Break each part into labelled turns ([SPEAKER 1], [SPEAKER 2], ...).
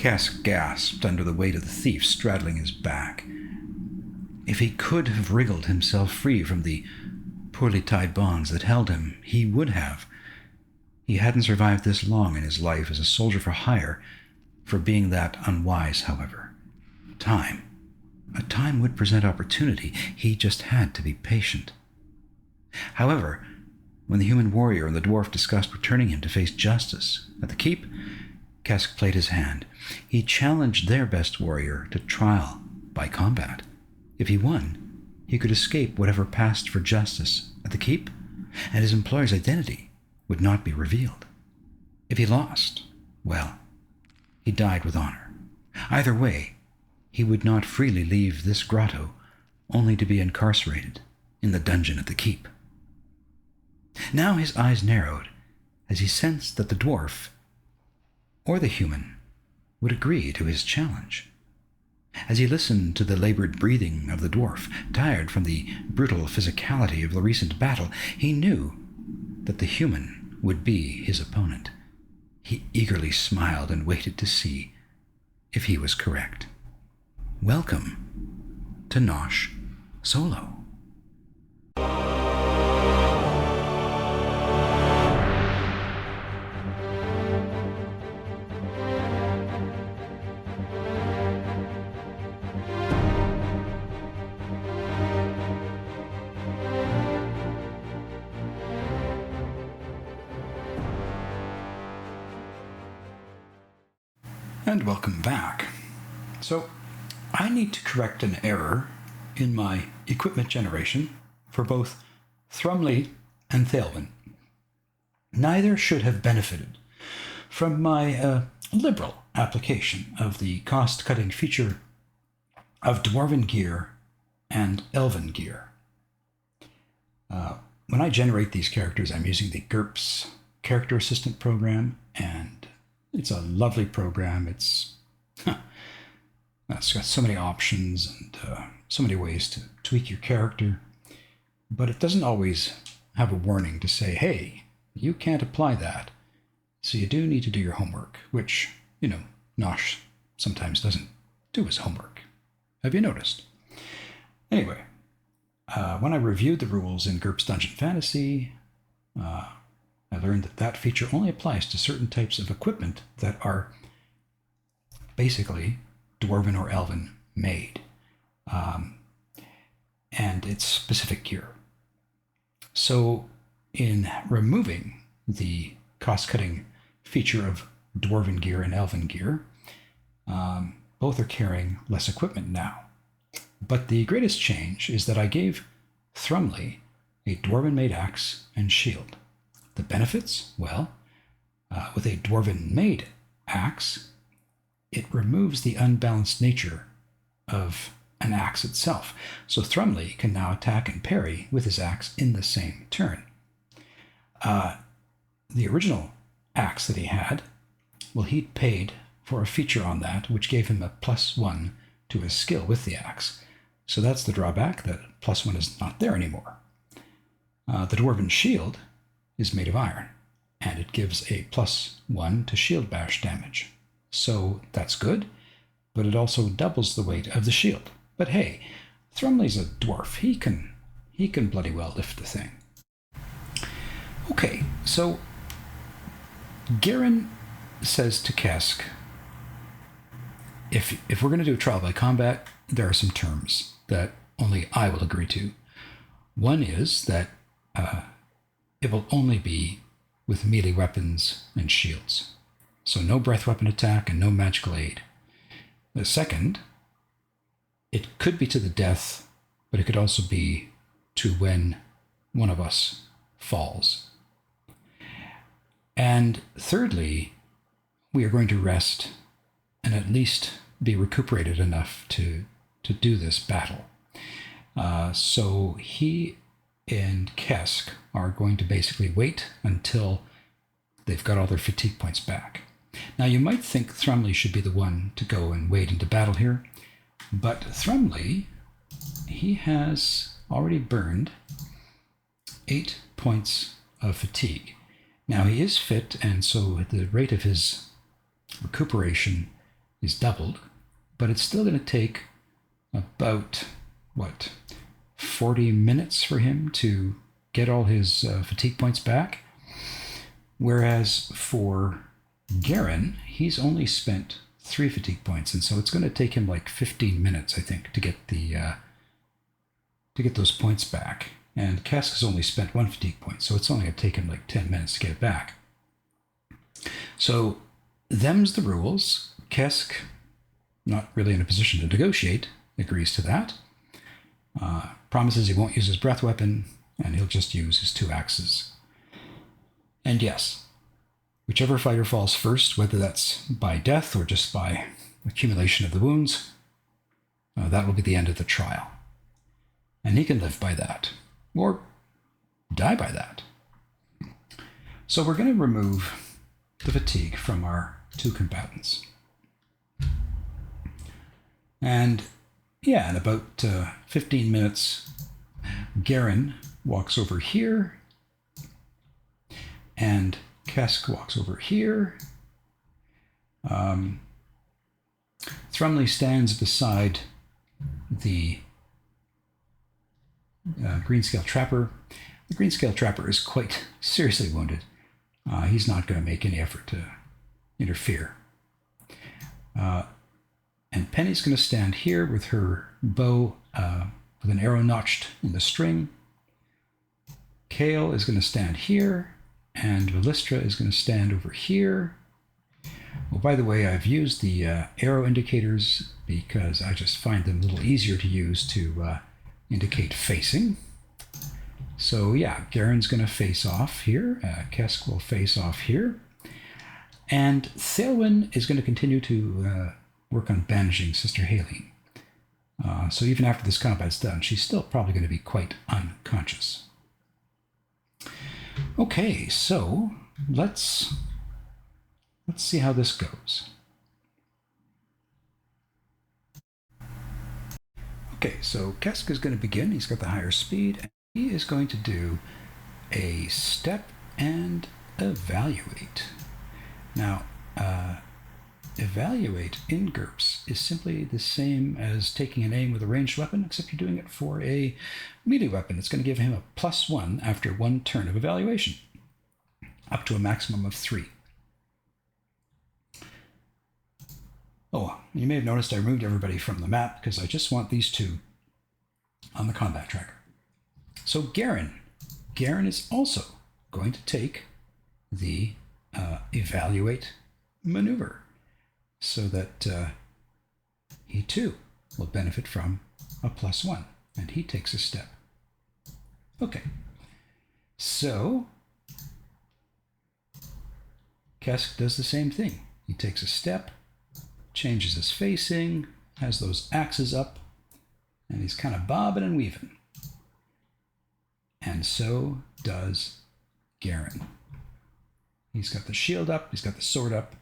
[SPEAKER 1] Kesk gasped under the weight of the thief straddling his back. If he could have wriggled himself free from the poorly tied bonds that held him, he would have. He hadn't survived this long in his life as a soldier for hire for being that unwise, however. A time would present opportunity. He just had to be patient. However, when the human warrior and the dwarf discussed returning him to face justice at the keep, Kesk played his hand. He challenged their best warrior to trial by combat. If he won, he could escape whatever passed for justice at the keep, and his employer's identity would not be revealed. If he lost, well, he died with honor. Either way, he would not freely leave this grotto, only to be incarcerated in the dungeon at the keep. Now his eyes narrowed as he sensed that the dwarf, or the human, would agree to his challenge. As he listened to the labored breathing of the dwarf, tired from the brutal physicality of the recent battle, he knew that the human would be his opponent. He eagerly smiled and waited to see if he was correct. Welcome to Nosh Solo. And welcome back. So, I need to correct an error in my equipment generation for both Thrumley and Thalwyn. Neither should have benefited from my liberal application of the cost-cutting feature of Dwarven gear and Elven gear. When I generate these characters, I'm using the GURPS Character Assistant program, and it's a lovely program. It's got so many options and so many ways to tweak your character, but it doesn't always have a warning to say, hey, you can't apply that. So you do need to do your homework, which, Nosh sometimes doesn't do his homework. Have you noticed? Anyway, when I reviewed the rules in GURPS Dungeon Fantasy, I learned that feature only applies to certain types of equipment that are basically Dwarven or Elven made, and it's specific gear. So in removing the cost-cutting feature of Dwarven gear and Elven gear, both are carrying less equipment now. But the greatest change is that I gave Thrumley a Dwarven-made axe and shield. The benefits? Well, with a Dwarven-made axe, it removes the unbalanced nature of an axe itself. So Thrumley can now attack and parry with his axe in the same turn. The original axe that he had, well, he'd paid for a feature on that, which gave him a +1 to his skill with the axe. So that's the drawback, that +1 is not there anymore. The Dwarven shield is made of iron, and it gives a +1 to shield bash damage. So that's good, but it also doubles the weight of the shield. But hey, Thrumley's a dwarf. He can bloody well lift the thing. Okay, so Garren says to Kesk, if we're going to do a trial by combat, there are some terms that only I will agree to. One is that it will only be with melee weapons and shields. So no breath weapon attack and no magical aid. The second, it could be to the death, but it could also be to when one of us falls. And thirdly, we are going to rest and at least be recuperated enough to do this battle. So he and Kesk are going to basically wait until they've got all their fatigue points back. Now, you might think Thrumley should be the one to go and wade into battle here, but Thrumley, he has already burned 8 points of fatigue. Now, he is fit, and so the rate of his recuperation is doubled, but it's still going to take about, 40 minutes for him to get all his fatigue points back. Whereas for Garren, he's only spent 3 fatigue points, and so it's going to take him like 15 minutes, I think, to get those points back. And Kesk has only spent 1 fatigue point, so it's only going to take him like 10 minutes to get it back. So them's the rules. Kesk, not really in a position to negotiate, agrees to that. Promises he won't use his breath weapon, and he'll just use his 2 axes. And yes, whichever fighter falls first, whether that's by death or just by accumulation of the wounds, that will be the end of the trial. And he can live by that, or die by that. So we're going to remove the fatigue from our 2 combatants. And yeah, in about 15 minutes, Garren walks over here, and Kesk walks over here. Thrumley stands beside the Greenscale Trapper. The Greenscale Trapper is quite seriously wounded. He's not going to make any effort to interfere. And Penny's going to stand here with her bow with an arrow notched in the string. Kale is going to stand here, and Velistra is going to stand over here. Well, by the way, I've used the arrow indicators because I just find them a little easier to use to indicate facing. So yeah, Garren's going to face off here. Kesk will face off here. And Thelwyn is going to continue to work on bandaging Sister Haleen. So even after this combat's done, she's still probably going to be quite unconscious. Okay, so let's see how this goes. Okay, so Kesk is going to begin. He's got the higher speed, and he is going to do a step and evaluate. Now, evaluate in GURPS is simply the same as taking an aim with a ranged weapon, except you're doing it for a melee weapon. It's going to give him a +1 after 1 turn of evaluation, up to a maximum of 3. Oh, you may have noticed I removed everybody from the map because I just want these 2 on the combat tracker. So Garren is also going to take the evaluate maneuver, so that he too will benefit from a +1, and he takes a step. Okay, so Kesk does the same thing. He takes a step, changes his facing, has those axes up, and he's kind of bobbing and weaving. And so does Garren. He's got the shield up, he's got the sword up,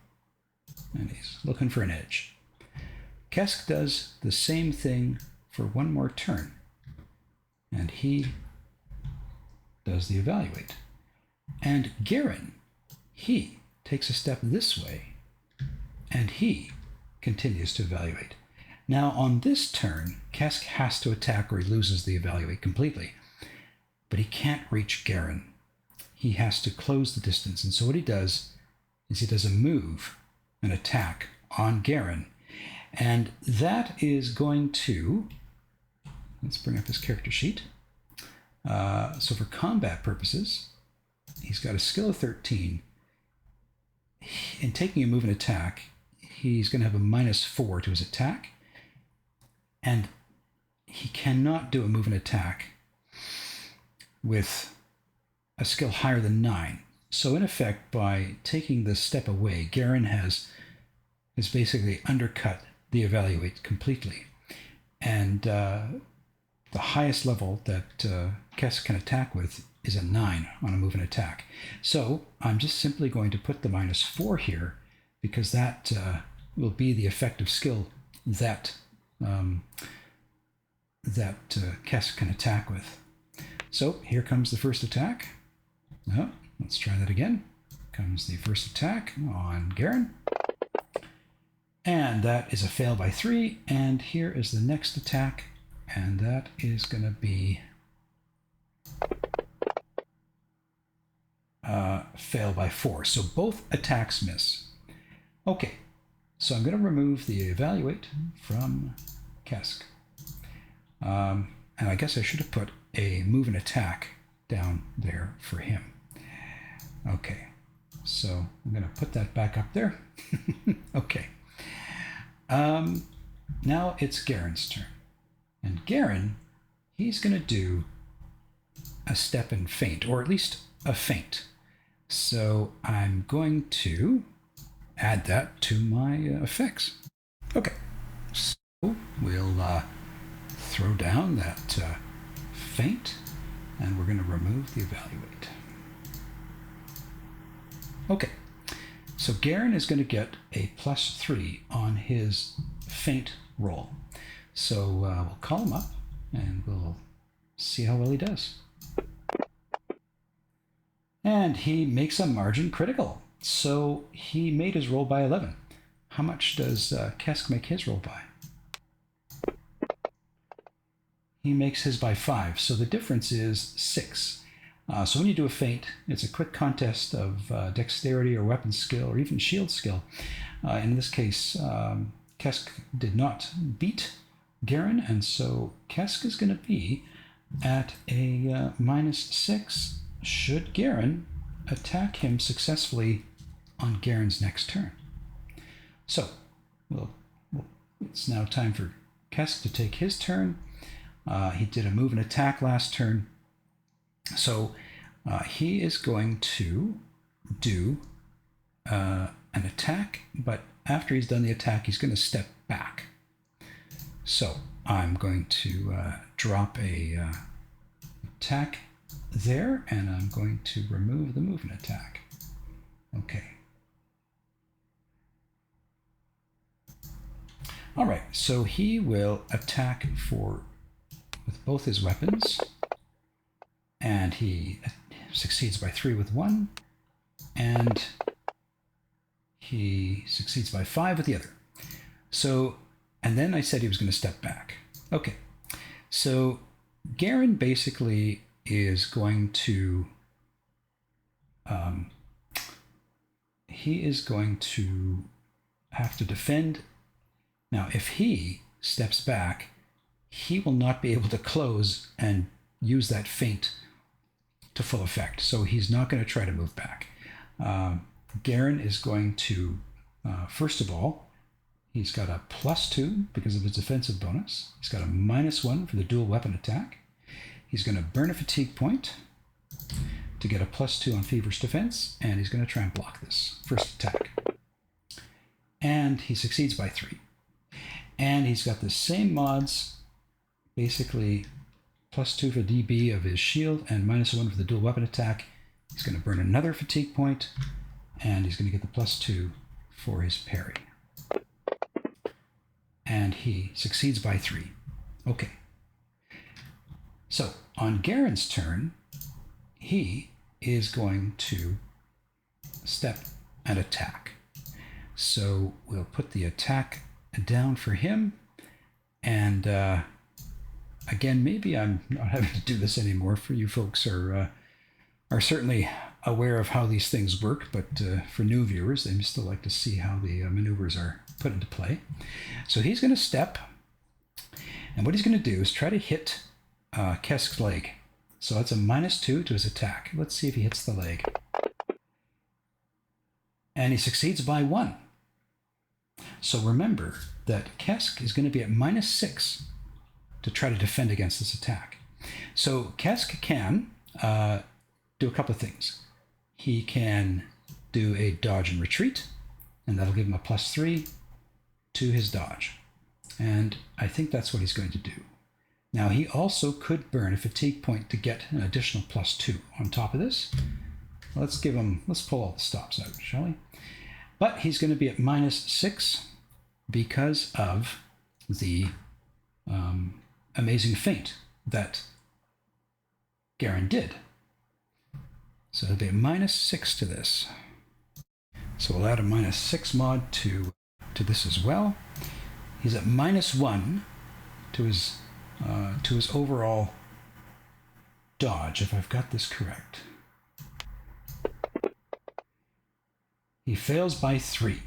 [SPEAKER 1] and he's looking for an edge. Kesk does the same thing for 1 more turn, and he does the evaluate. And Garren, he takes a step this way, and he continues to evaluate. Now on this turn, Kesk has to attack or he loses the evaluate completely, but he can't reach Garren. He has to close the distance, and so what he does is he does a move, an attack on Garren, and that is going to, let's bring up his character sheet. So for combat purposes, he's got a skill of 13. In taking a move and attack, he's going to have a -4 to his attack, and he cannot do a move and attack with a skill higher than 9. So in effect, by taking this step away, Garren has basically undercut the evaluate completely. And the highest level that Kesk can attack with is a 9 on a move and attack. So I'm just simply going to put the -4 here, because that will be the effective skill that Kesk can attack with. So here comes the first attack. Let's try that again. Comes the first attack on Garren. And that is a fail by 3. And here is the next attack. And that is going to be fail by 4. So both attacks miss. Okay, so I'm going to remove the evaluate from Kesk. And I guess I should have put a move and attack down there for him. Okay, so I'm going to put that back up there. Okay. Now it's Garren's turn. And Garren, he's going to do a step and feint, or at least a feint. So I'm going to add that to my effects. Okay, so we'll throw down that feint, and we're going to remove the evaluate. Okay, so Garren is going to get a +3 on his feint roll. So we'll call him up, and we'll see how well he does. And he makes a margin critical. So he made his roll by 11. How much does Kesk make his roll by? He makes his by 5. So the difference is 6. So when you do a feint, it's a quick contest of dexterity or weapon skill or even shield skill. In this case, Kesk did not beat Garren, and so Kesk is going to be at a -6 should Garren attack him successfully on Garren's next turn. So it's now time for Kesk to take his turn. He did a move and attack last turn. So he is going to do an attack, but after he's done the attack, he's going to step back. So I'm going to drop a attack there, and I'm going to remove the movement attack. Okay. All right, so he will attack with both his weapons, and he succeeds by 3 with one, and he succeeds by 5 with the other. So, and then I said he was going to step back. Okay, so Garren basically is going to have to defend. Now, if he steps back, he will not be able to close and use that feint to full effect. So he's not going to try to move back. Garren is going to, first of all, he's got a +2 because of his defensive bonus. He's got a -1 for the dual weapon attack. He's going to burn a fatigue point to get a +2 on Feverish Defense, and he's going to try and block this first attack. And he succeeds by 3. And he's got the same mods, basically +2 for DB of his shield and -1 for the dual weapon attack. He's going to burn another fatigue point, and he's going to get the +2 for his parry. And he succeeds by 3. Okay. So on Garren's turn, he is going to step and attack. So we'll put the attack down for him. And again, maybe I'm not having to do this anymore. For you folks are certainly aware of how these things work, but for new viewers, they still like to see how the maneuvers are put into play. So he's going to step, and what he's going to do is try to hit Kesk's leg. So that's a -2 to his attack. Let's see if he hits the leg. And he succeeds by 1. So remember that Kesk is going to be at -6 to try to defend against this attack. So Kesk can do a couple of things. He can do a dodge and retreat, and that'll give him a +3 to his dodge. And I think that's what he's going to do. Now, he also could burn a fatigue point to get an additional +2 on top of this. Let's pull all the stops out, shall we? But he's going to be at -6 because of the amazing feint that Garren did. So it'll be a -6 to this. So we'll add a -6 mod to to this as well. He's at -1 to his overall dodge, if I've got this correct. He fails by 3.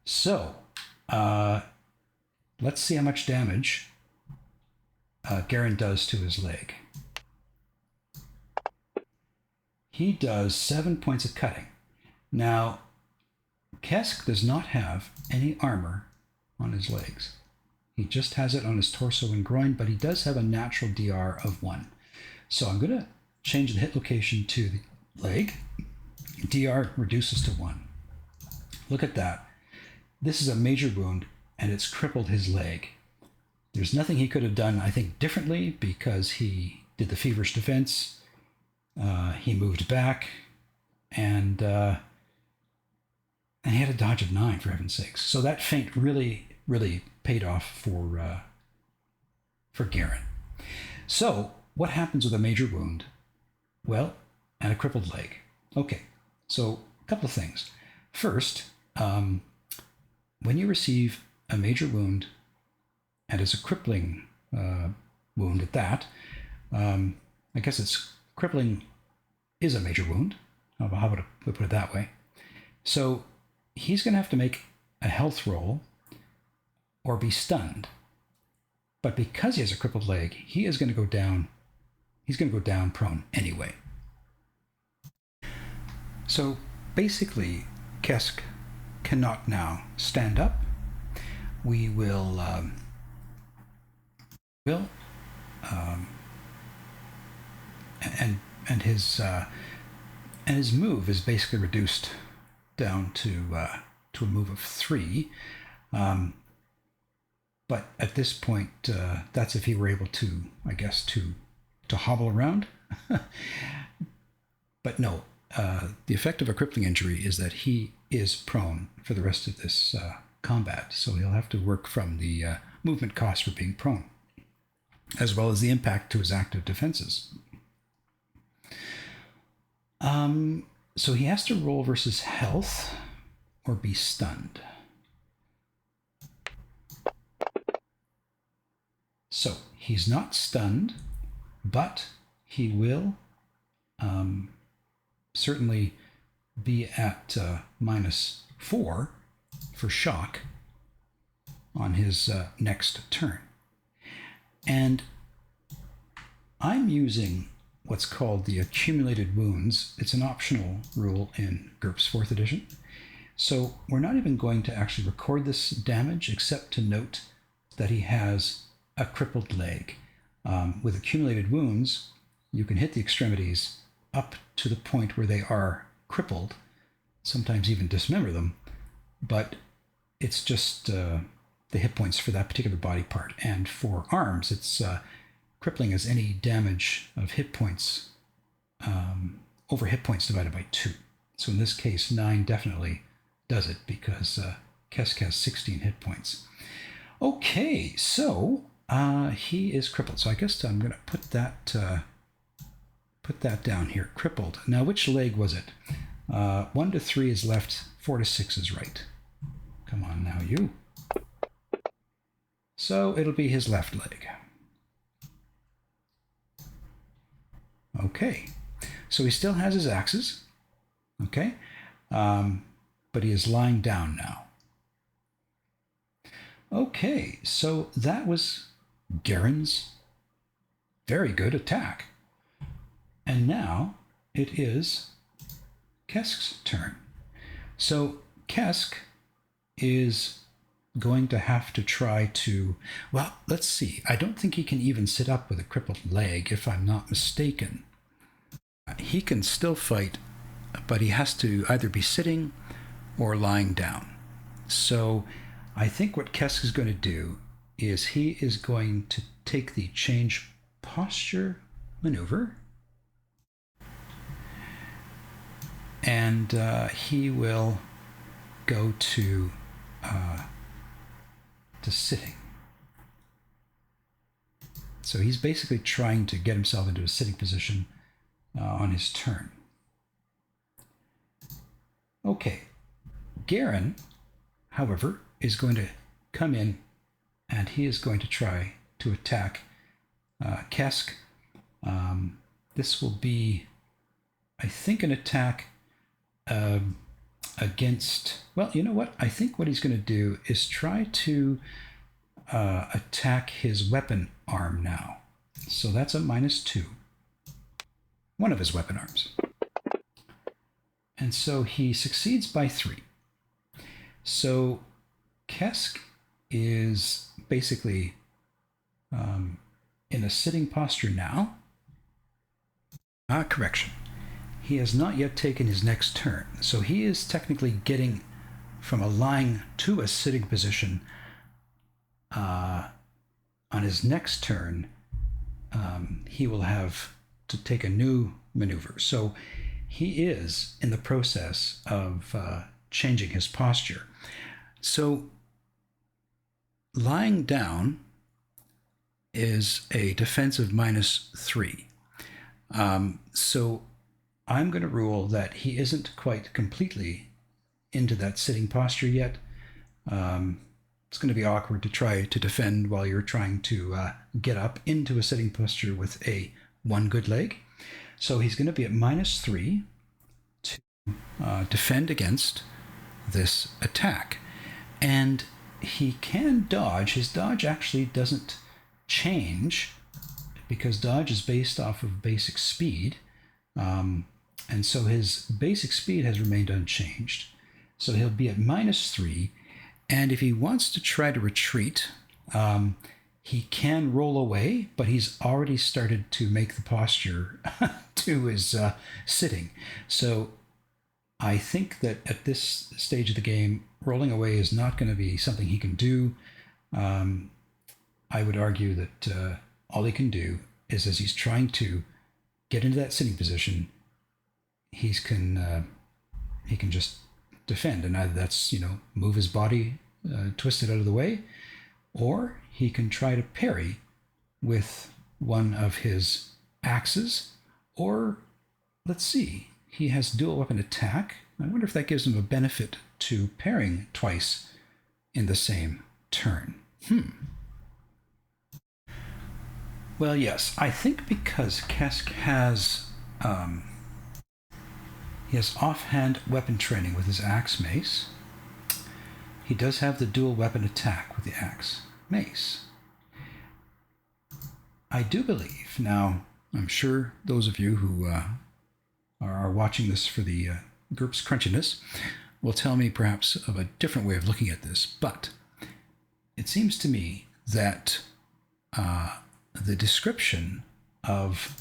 [SPEAKER 1] So, let's see how much damage Garren does to his leg. He does 7 points of cutting. Now, Kesk does not have any armor on his legs. He just has it on his torso and groin, but he does have a natural DR of 1. So I'm going to change the hit location to the leg. DR reduces to 1. Look at that. This is a major wound, and it's crippled his leg. There's nothing he could have done, I think, differently, because he did the Feverish Defense. He moved back, and he had a dodge of 9, for heaven's sakes. So that feint really, really paid off for Garren. So what happens with a major wound? Well, and a crippled leg. Okay, so a couple of things. First, when you receive a major wound, and it's a crippling wound at that, I guess it's crippling is a major wound. How about we put it that way? So he's going to have to make a health roll or be stunned. But because he has a crippled leg, he is going to go down. He's going to go down prone anyway. So basically, Kesk cannot now stand up. We will and his move is basically reduced down to a move of 3. But at this point, that's if he were able to, I guess, to hobble around. But no, the effect of a crippling injury is that he is prone for the rest of this combat. So he'll have to work from the movement cost for being prone, as well as the impact to his active defenses. So he has to roll versus health or be stunned. So he's not stunned, but he will certainly be at -4 for shock on his next turn. And I'm using what's called the accumulated wounds. It's an optional rule in GURPS 4th edition. So we're not even going to actually record this damage, except to note that he has a crippled leg. With accumulated wounds, you can hit the extremities up to the point where they are crippled, sometimes even dismember them, but it's just the hit points for that particular body part. And for arms, it's crippling as any damage of hit points over hit points divided by 2. So in this case, 9 definitely does it, because Kesk has 16 hit points. Okay, so he is crippled. So I guess I'm going to put that down here, crippled. Now, which leg was it? 1 to 3 is left, 4 to 6 is right. Come on now, you. So it'll be his left leg. Okay, so he still has his axes, okay, but he is lying down now. Okay, so that was Garren's very good attack. And now it is Kesk's turn. So Kesk is going to have to try to, well, let's see. I don't think he can even sit up with a crippled leg, if I'm not mistaken. He can still fight, but he has to either be sitting or lying down. So I think what Kesk is going to do is he is going to take the change posture maneuver, and he will go to sitting. So he's basically trying to get himself into a sitting position on his turn. Okay, Garren, however, is going to come in and he is going to try to attack Kesk. This will be, I think, an attack against, well, you know what? I think what he's going to do is try to attack his weapon arm now. So that's a -2. One of his weapon arms. And so he succeeds by 3. So Kesk is basically in a sitting posture now. Correction. He has not yet taken his next turn. So he is technically getting from a lying to a sitting position. On his next turn, he will have to take a new maneuver. So he is in the process of changing his posture. So lying down is a defensive -3. So I'm going to rule that he isn't quite completely into that sitting posture yet. It's going to be awkward to try to defend while you're trying to get up into a sitting posture with a one good leg. So he's going to be at -3 to defend against this attack. And he can dodge. His dodge actually doesn't change because dodge is based off of basic speed. And so his basic speed has remained unchanged. So he'll be at -3. And if he wants to try to retreat, he can roll away, but he's already started to make the posture to his sitting. So I think that at this stage of the game, rolling away is not going to be something he can do. I would argue that all he can do is, as he's trying to get into that sitting position, he can just defend, and either that's move his body, twist it out of the way, or he can try to parry with one of his axes, or let's see, he has dual weapon attack. I wonder if that gives him a benefit to parrying twice in the same turn. Well, yes, I think because Kesk has he has offhand weapon training with his axe mace. He does have the dual weapon attack with the axe mace. I do believe, now I'm sure those of you who are watching this for the group's crunchiness will tell me perhaps of a different way of looking at this, but it seems to me that the description of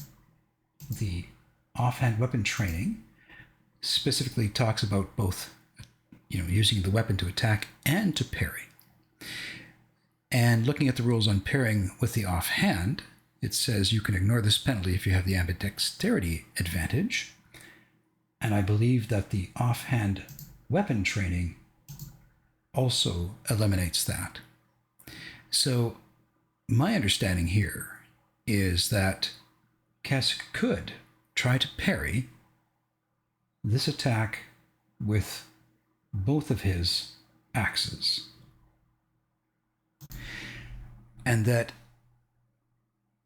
[SPEAKER 1] the offhand weapon training specifically talks about both using the weapon to attack and to parry. And looking at the rules on parrying with the offhand, it says you can ignore this penalty if you have the ambidexterity advantage. And I believe that the offhand weapon training also eliminates that. So my understanding here is that Kesk could try to parry this attack with both of his axes. And that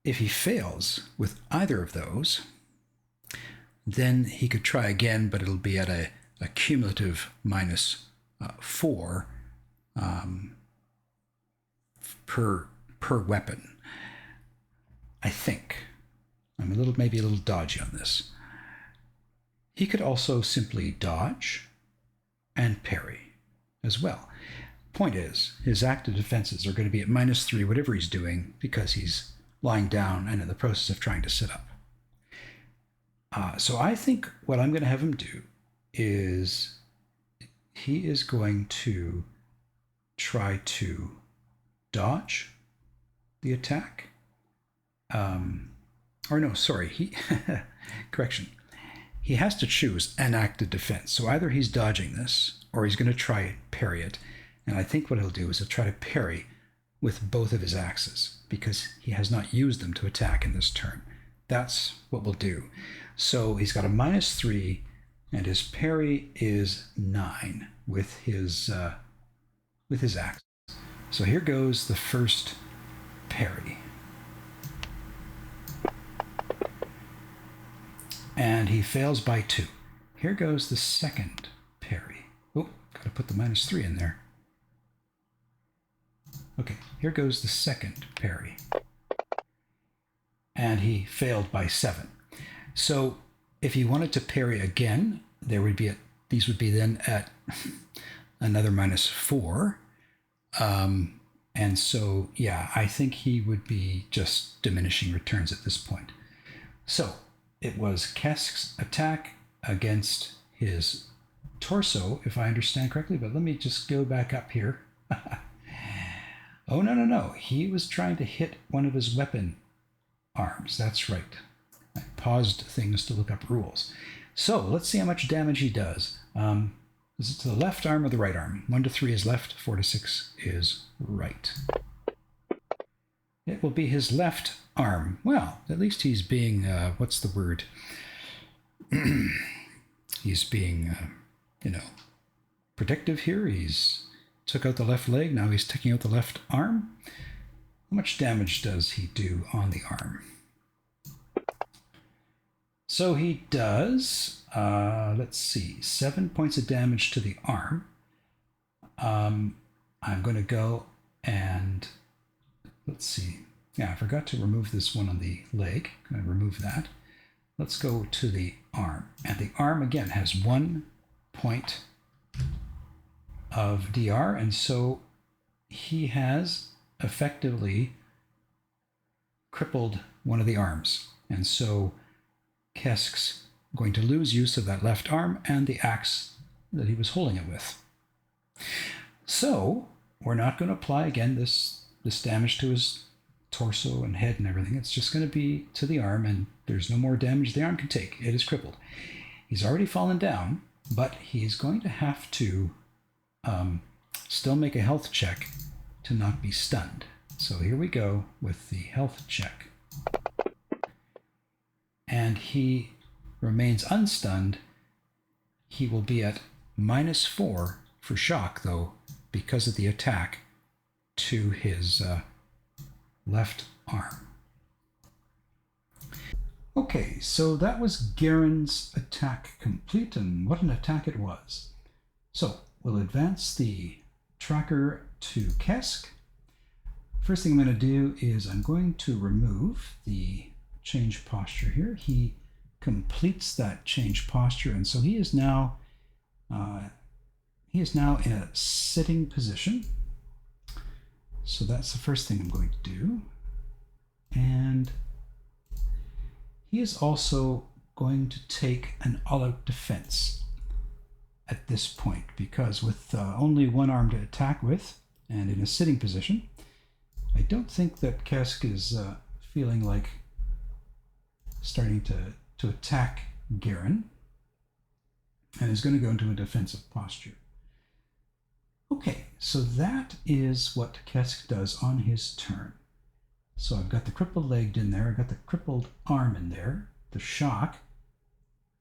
[SPEAKER 1] if he fails with either of those, then he could try again, but it'll be at a cumulative -4 per weapon. I think. I'm maybe a little dodgy on this. He could also simply dodge and parry as well. Point is, his active defenses are going to be at -3, whatever he's doing, because he's lying down and in the process of trying to sit up. So I think what I'm going to have him do is he is going to try to dodge the attack. Correction. He has to choose an active defense. So either he's dodging this or he's going to try and parry it. And I think what he'll do is he'll try to parry with both of his axes because he has not used them to attack in this turn. That's what we'll do. So he's got a -3 and his parry is 9 with his with his axe. So here goes the first parry. And he fails by 2. Here goes the second parry. Oh, gotta put the -3 in there. Okay, here goes the second parry. And he failed by 7. So if he wanted to parry again, there would be these would be then at another -4. And so, yeah, I think he would be just diminishing returns at this point. So it was Kesk's attack against his torso, if I understand correctly, but let me just go back up here. Oh, no. He was trying to hit one of his weapon arms. That's right. I paused things to look up rules. So let's see how much damage he does. Is it to the left arm or the right arm? 1 to 3 is left, 4 to 6 is right. It will be his left arm. Well, at least he's being, what's the word? He's being, protective here. He's took out the left leg. Now he's taking out the left arm. How much damage does he do on the arm? So he does, let's see, 7 points of damage to the arm. I'm going to go and, let's see. Yeah, I forgot to remove this one on the leg. I'm going to remove that. Let's go to the arm. And the arm, again, has 1 point of DR. And so he has effectively crippled one of the arms. And so Kesk's going to lose use of that left arm and the axe that he was holding it with. So we're not going to apply again this damage to his torso and head and everything. It's just going to be to the arm, and there's no more damage the arm can take. It is crippled. He's already fallen down, but he's going to have to still make a health check to not be stunned. So here we go with the health check. And he remains unstunned. He will be at -4 for shock, though, because of the attack to his left arm. Okay, so that was Garren's attack complete, and what an attack it was. So we'll advance the tracker to Kesk. First thing I'm going to do is I'm going to remove the change posture here. He completes that change posture, and so he is now in a sitting position. So that's the first thing I'm going to do. And he is also going to take an all-out defense at this point, because with only one arm to attack with and in a sitting position, I don't think that Kesk is feeling like starting to attack Garren, and is going to go into a defensive posture. Okay, so that is what Kesk does on his turn. So I've got the crippled leg in there, I've got the crippled arm in there, the shock,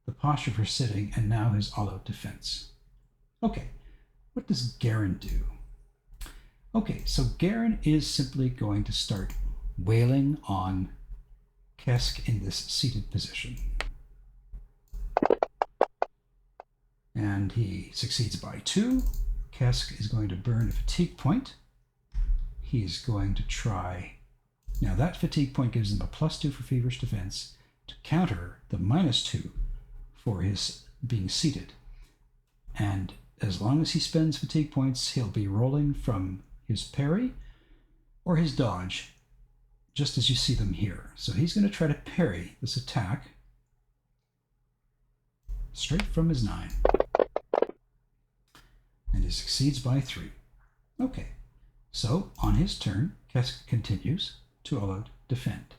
[SPEAKER 1] the posture for sitting, and now his all-out defense. Okay, what does Garren do? Okay, so Garren is simply going to start wailing on Kesk in this seated position. And he succeeds by 2. Kesk is going to burn a fatigue point. He's going to try. Now that fatigue point gives him a +2 for Feverish Defense to counter the -2 for his being seated. And as long as he spends fatigue points, he'll be rolling from his parry or his dodge, just as you see them here. So he's going to try to parry this attack straight from his 9. And he succeeds by 3. Okay, so on his turn, Kesk continues to all-out defend.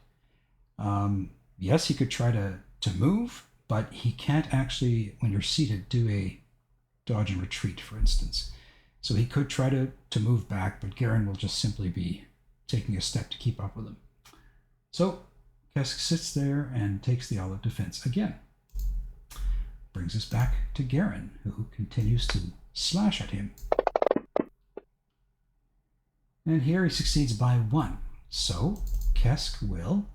[SPEAKER 1] Yes, he could try to move, but he can't actually, when you're seated, do a dodge and retreat, for instance. So he could try to move back, but Garren will just simply be taking a step to keep up with him. So Kesk sits there and takes the all-out defense again. Brings us back to Garren, who continues to slash at him. And here he succeeds by 1. So Kesk will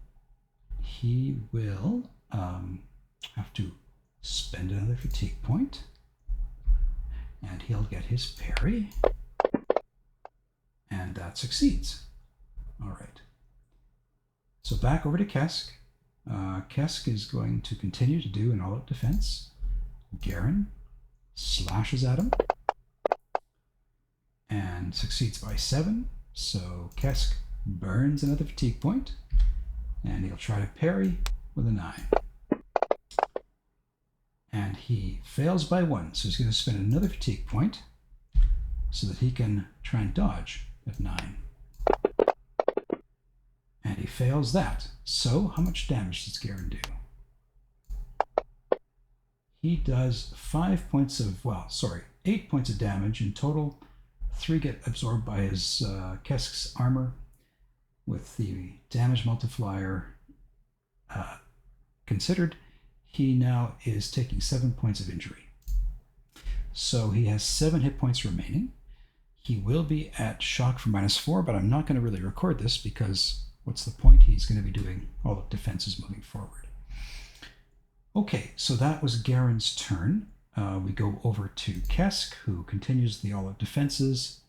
[SPEAKER 1] have to spend another fatigue point, and he'll get his parry, and that succeeds. All right. So back over to Kesk. Kesk is going to continue to do an all-out defense. Garren slashes at him and succeeds by 7. So Kesk burns another fatigue point, and he'll try to parry with a 9. And he fails by 1, so he's going to spend another fatigue point so that he can try and dodge at 9. And he fails that. So how much damage does Garren do? He does 8 points of damage in total. 3 get absorbed by his Kesk's armor. With the damage multiplier considered, he now is taking 7 points of injury. So he has 7 hit points remaining. He will be at shock for -4, but I'm not going to really record this because what's the point? He's going to be doing all of defenses moving forward. Okay, so that was Garren's turn. We go over to Kesk, who continues the all-out defenses,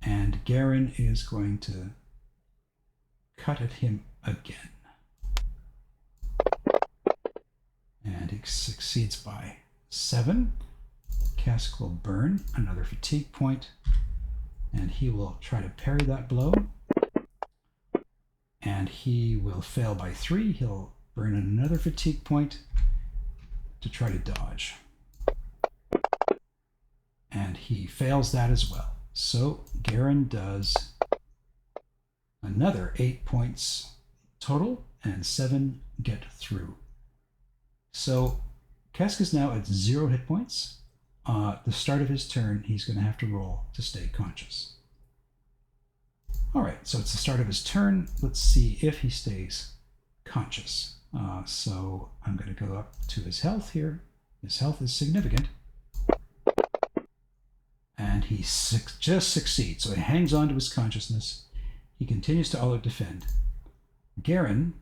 [SPEAKER 1] and Garren is going to cut at him again. And he succeeds by 7. Kesk will burn another fatigue point, and he will try to parry that blow. And he will fail by 3. He'll burn another fatigue point to try to dodge. And he fails that as well. So Garren does another 8 points total, and 7 get through. So Kesk is now at 0 hit points. At the start of his turn, he's going to have to roll to stay conscious. All right, so it's the start of his turn. Let's see if he stays conscious. So I'm going to go up to his health here. His health is significant. And he just succeeds. So he hangs on to his consciousness. He continues to all-out defend. Garren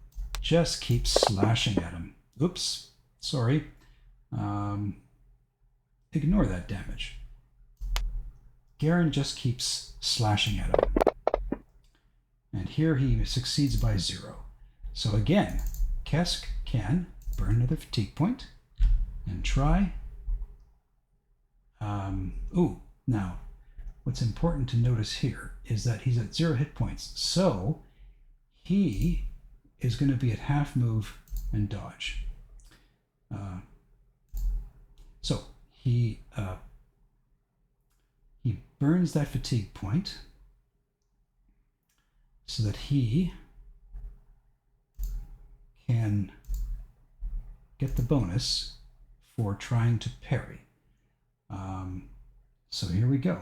[SPEAKER 1] just keeps slashing at him. Oops, sorry. Ignore that damage. Garren just keeps slashing at him. And here he succeeds by 0. So again, Kesk can burn another fatigue point and try. Now, what's important to notice here is that he's at 0 hit points. So he is going to be at half move and dodge. So he burns that fatigue point so that he can get the bonus for trying to parry. So here we go.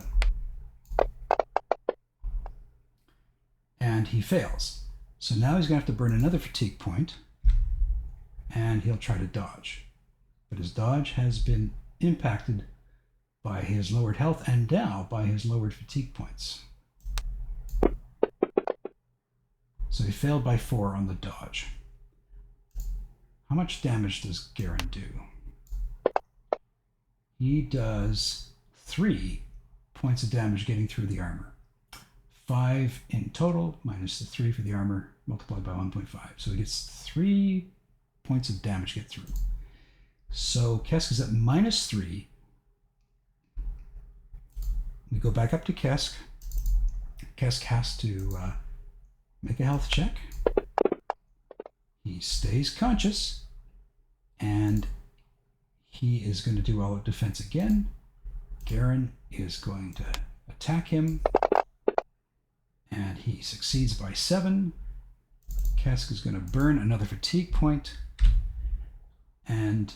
[SPEAKER 1] And he fails. So now he's going to have to burn another fatigue point, and he'll try to dodge. But his dodge has been impacted by his lowered health and now by his lowered fatigue points. So he failed by 4 on the dodge. How much damage does Garren do? He does 3 points of damage getting through the armor. 5 in total, minus the 3 for the armor, multiplied by 1.5. So he gets 3 points of damage get through. So Kesk is at -3. We go back up to Kesk. Kesk has to make a health check. He stays conscious, and he is going to do all-out defense again. Garren is going to attack him, and he succeeds by 7. Kesk is going to burn another fatigue point, and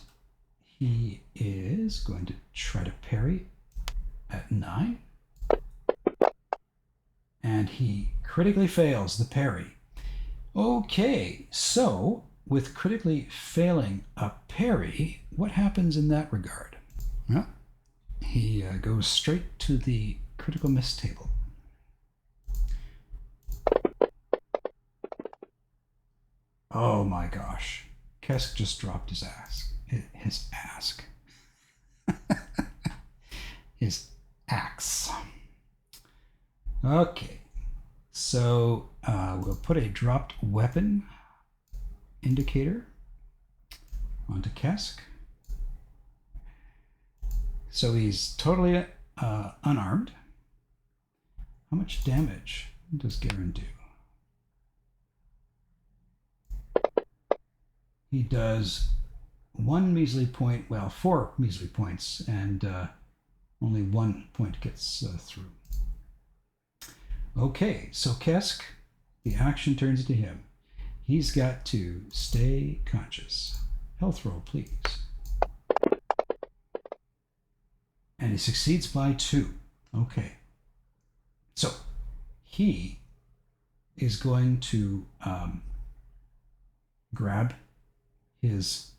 [SPEAKER 1] he is going to try to parry at 9. And he critically fails the parry. Okay, so with critically failing a parry, what happens in that regard? Well, he goes straight to the critical miss table. Oh my gosh. Kesk just dropped his ass. His ass. His axe. Okay. So we'll put a dropped weapon indicator onto Kesk. So he's totally unarmed. How much damage does Garren do? He does 1 measly point, well, 4 measly points, and only 1 point gets through. Okay, so Kesk, the action turns into him. He's got to stay conscious. Health roll, please. And he succeeds by 2. Okay. So he is going to grab his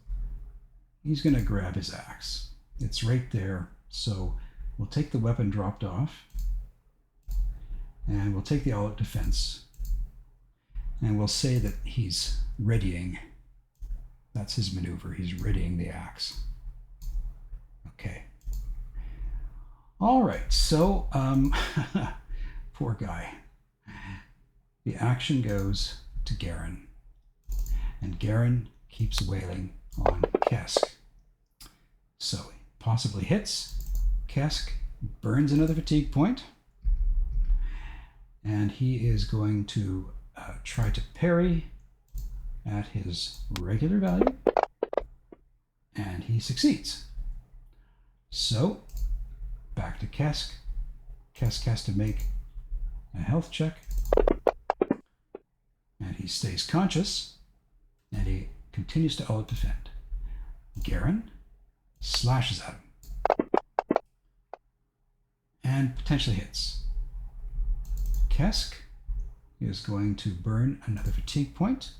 [SPEAKER 1] axe. It's right there. So we'll take the weapon dropped off, and we'll take the all-out defense, and we'll say that he's readying. That's his maneuver. He's readying the axe. Okay. All right. So, poor guy. The action goes to Garren, and Garren keeps wailing on Kesk. So he possibly hits. Kesk burns another fatigue point, and he is going to try to parry at his regular value, and he succeeds. So back to Kesk. Kesk has to make a health check, and he stays conscious, and he continues to all-out defend. Garren slashes at him and potentially hits. Kesk is going to burn another fatigue point,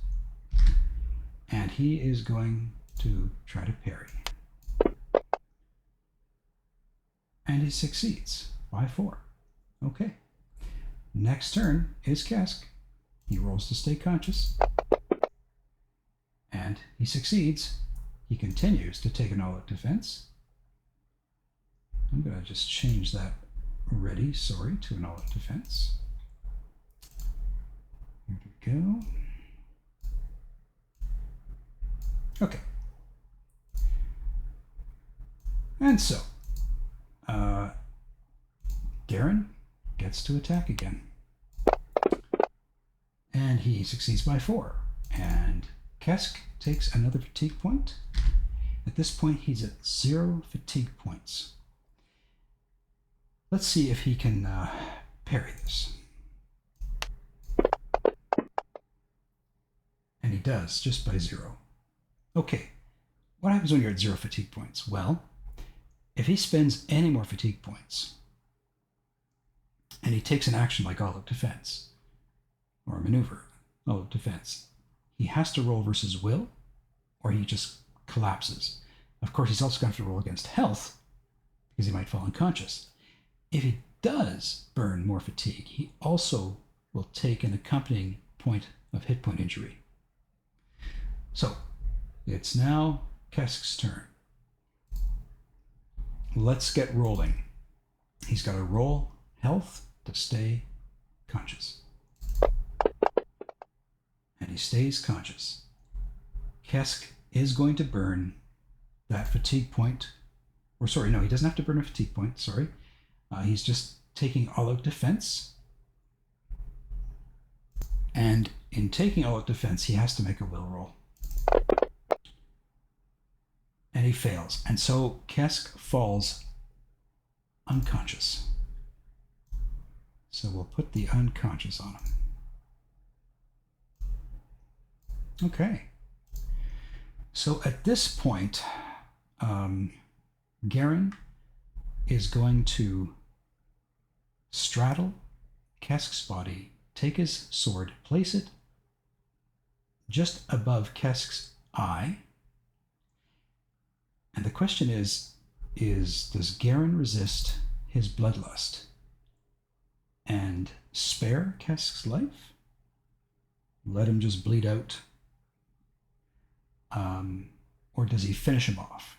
[SPEAKER 1] and he is going to try to parry. And he succeeds by 4. Okay. Next turn is Kesk. He rolls to stay conscious, and he succeeds. He continues to take an all-out defense. I'm going to just change that ready, sorry, to an all-out defense. Here we go. Okay. And so, Garren gets to attack again. And he succeeds by 4. And Kesk takes another fatigue point. At this point, he's at 0 fatigue points. Let's see if he can parry this. And he does, just by 0. Okay, what happens when you're at 0 fatigue points? Well, if he spends any more fatigue points, and he takes an action like all-out defense, or a maneuver, all-out defense, he has to roll versus will, or he just collapses. Of course, he's also going to have to roll against health, because he might fall unconscious. If he does burn more fatigue, he also will take an accompanying point of hit point injury. So, it's now Kesk's turn. Let's get rolling. He's got to roll health to stay conscious. And he stays conscious. Kesk is going to burn that fatigue point. Or sorry, no, he doesn't have to burn a fatigue point, sorry. He's just taking all-out defense. And in taking all-out defense, he has to make a will roll. And he fails. And so Kesk falls unconscious. So we'll put the unconscious on him. Okay. So at this point, Garren is going to straddle Kesk's body, take his sword, place it just above Kesk's eye. And the question is does Garren resist his bloodlust and spare Kesk's life? Let him just bleed out or does he finish him off?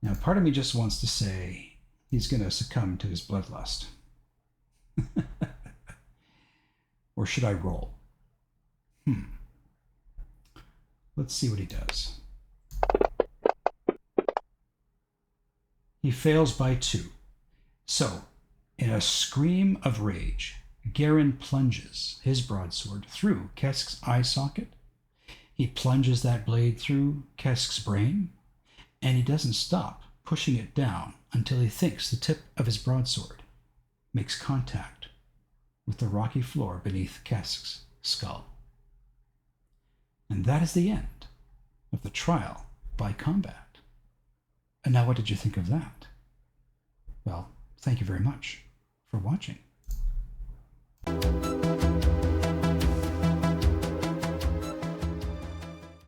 [SPEAKER 1] Now, part of me just wants to say he's going to succumb to his bloodlust. Or should I roll? Let's see what he does. He fails by 2. So, in a scream of rage, Garren plunges his broadsword through Kesk's eye socket. He plunges that blade through Kesk's brain, and he doesn't stop pushing it down until he thinks the tip of his broadsword makes contact with the rocky floor beneath Kesk's skull. And that is the end of the trial by combat. And now what did you think of that? Well, thank you very much for watching.